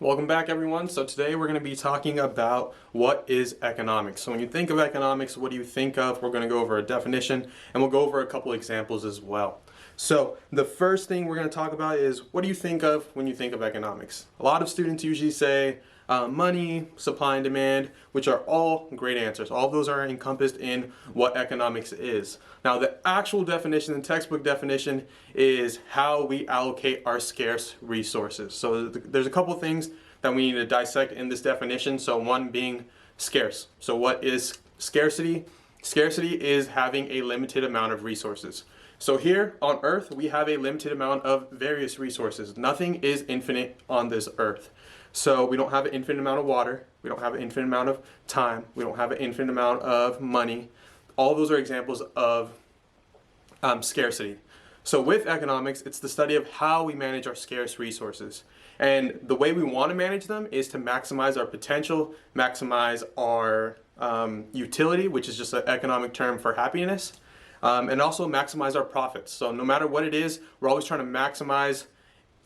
Welcome back, everyone. So today we're going to be talking about what is economics. So when you think of economics, what do you think of? We're going to go over a definition and we'll go over a couple examples as well. So the first thing we're going to talk about is what do you think of when you think of economics? A lot of students usually say money, supply and demand, which are all great answers. All of those are encompassed in what economics is. Now the actual definition, the textbook definition, is how we allocate our scarce resources. So there's a couple things that we need to dissect in this definition. So one being scarce. So what is scarcity? Scarcity is having a limited amount of resources. So here on Earth, we have a limited amount of various resources. Nothing is infinite on this Earth. So we don't have an infinite amount of water. We don't have an infinite amount of time. We don't have an infinite amount of money. All those are examples of scarcity. So with economics, it's the study of how we manage our scarce resources. And the way we want to manage them is to maximize our potential, maximize our utility, which is just an economic term for happiness, and also maximize our profits. So no matter what it is, we're always trying to maximize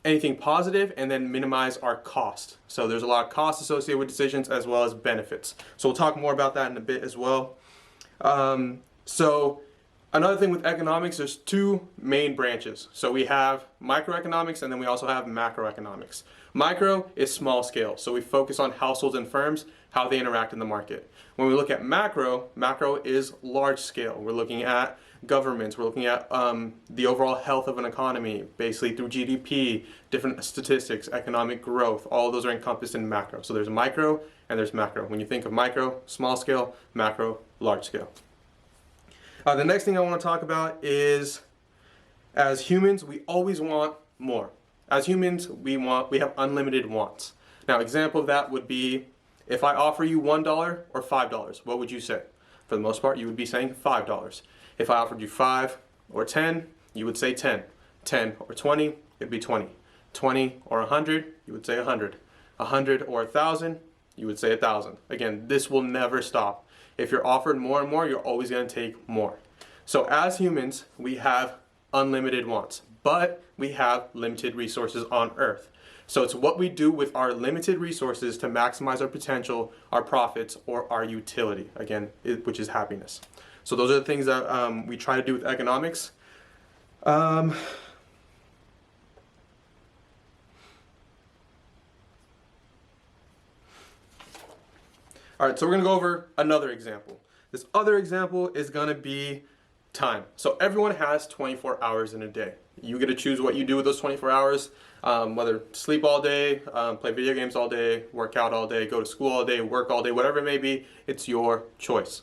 anything positive and then minimize our cost. So there's a lot of costs associated with decisions as well as benefits. So we'll talk more about that in a bit as well. So another thing with economics, there's two main branches. So we have microeconomics and then we also have macroeconomics. Micro is small scale. So we focus on households and firms, how they interact in the market. When we look at macro, macro is large scale. We're looking at governments, we're looking at the overall health of an economy, basically through GDP, different statistics, economic growth, all of those are encompassed in macro. So there's micro and there's macro. When you think of micro, small scale, macro, large scale. The next thing I want to talk about is, as humans, we always want more. As humans, we have unlimited wants. Now, example of that would be, if I offer you $1 or $5, what would you say? For the most part, you would be saying $5. If I offered you 5 or 10, you would say 10. 10 or 20, it'd be 20. 20 or 100, you would say 100. 100 or 1,000, you would say 1,000. Again, this will never stop. If you're offered more and more, you're always going to take more. So as humans, we have unlimited wants, but we have limited resources on Earth. So it's what we do with our limited resources to maximize our potential, our profits, or our utility, again, which is happiness. So those are the things that we try to do with economics. All right, so we're going to go over another example. This other example is going to be time. So everyone has 24 hours in a day. You get to choose what you do with those 24 hours, whether sleep all day, play video games all day, work out all day, go to school all day, work all day, whatever it may be, it's your choice.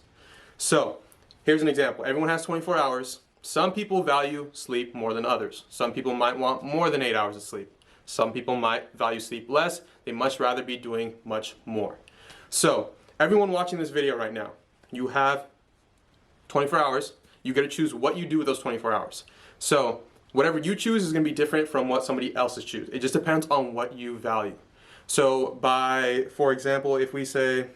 So here's an example. Everyone has 24 hours. Some people value sleep more than others. Some people might want more than 8 hours of sleep. Some people might value sleep less. They much rather be doing much more. So everyone watching this video right now, you have 24 hours. You get to choose what you do with those 24 hours. So whatever you choose is going to be different from what somebody else's choose. It just depends on what you value. So for example, if we say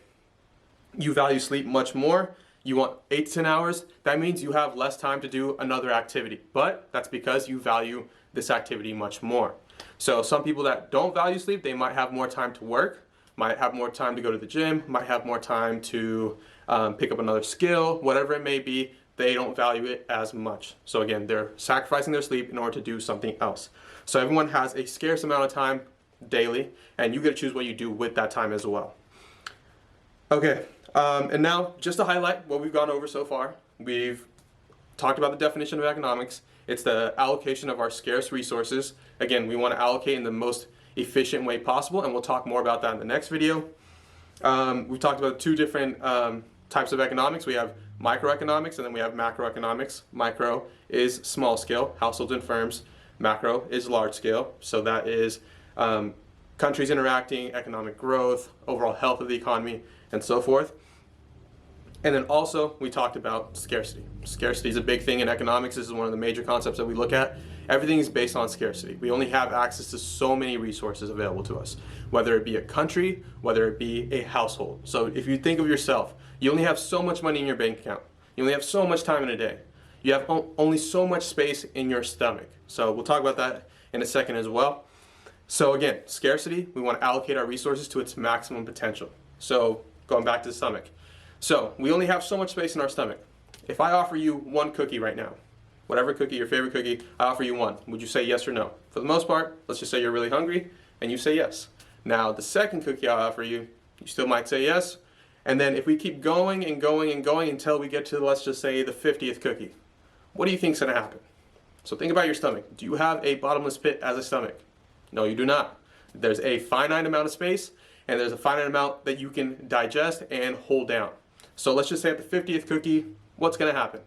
you value sleep much more, you want 8 to 10 hours, that means you have less time to do another activity. But that's because you value this activity much more. So some people that don't value sleep, they might have more time to work, might have more time to go to the gym, might have more time to pick up another skill, whatever it may be, they don't value it as much. So again, they're sacrificing their sleep in order to do something else. So everyone has a scarce amount of time daily, and you get to choose what you do with that time as well. Okay, and now just to highlight what we've gone over so far, we've talked about the definition of economics. It's the allocation of our scarce resources. Again, we want to allocate in the most efficient way possible, and we'll talk more about that in the next video. We've talked about two different types of economics. We have microeconomics and then we have macroeconomics. Micro is small scale, households and firms. Macro is large scale, so that is countries interacting, economic growth, overall health of the economy, and so forth. And then also we talked about scarcity. Scarcity is a big thing in economics. This is one of the major concepts that we look at. Everything is based on scarcity. We only have access to so many resources available to us, whether it be a country, whether it be a household. So if you think of yourself, you only have so much money in your bank account. You only have so much time in a day. You have only so much space in your stomach. So we'll talk about that in a second as well. So again, scarcity, we want to allocate our resources to its maximum potential. So going back to the stomach. So we only have so much space in our stomach. If I offer you one cookie right now, whatever cookie, your favorite cookie, I offer you one, would you say yes or no? For the most part, let's just say you're really hungry and you say yes. Now the second cookie I offer you, you still might say yes. And then if we keep going and going and going until we get to, let's just say, the 50th cookie, what do you think is going to happen? So think about your stomach. Do you have a bottomless pit as a stomach? No, you do not. There's a finite amount of space, and there's a finite amount that you can digest and hold down. So let's just say at the 50th cookie, what's going to happen?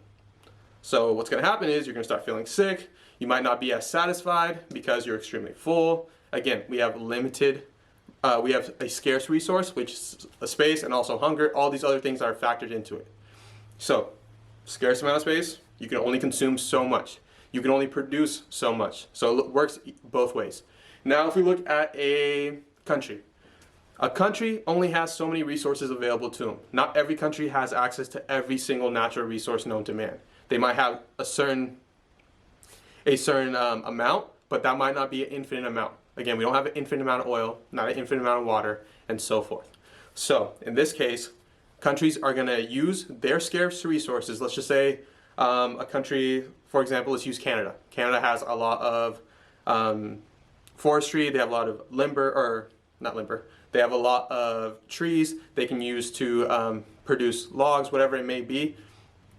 So what's going to happen is you're going to start feeling sick. You might not be as satisfied because you're extremely full. Again, we have we have a scarce resource, which is a space, and also hunger. All these other things are factored into it. So scarce amount of space, you can only consume so much. You can only produce so much. So it works both ways. Now if we look at a country only has so many resources available to them. Not every country has access to every single natural resource known to man. They might have a certain amount, but that might not be an infinite amount. Again, we don't have an infinite amount of oil, not an infinite amount of water, and so forth. So in this case, countries are going to use their scarce resources. Let's just say a country, for example, let's use Canada. Canada has a lot of forestry. They have a lot of they have a lot of trees they can use to produce logs, whatever it may be.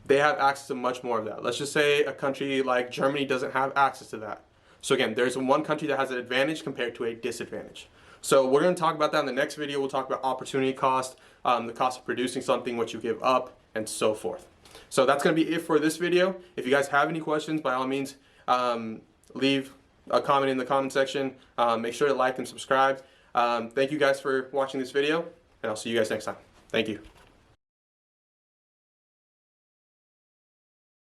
They have access to much more of that. Let's just say a country like Germany doesn't have access to that. So again, there's one country that has an advantage compared to a disadvantage. So we're going to talk about that in the next video. We'll talk about opportunity cost, the cost of producing something, what you give up, and so forth. So that's going to be it for this video. If you guys have any questions, by all means, leave a comment in the comment section. Make sure to like and subscribe. Thank you guys for watching this video, and I'll see you guys next time. Thank you.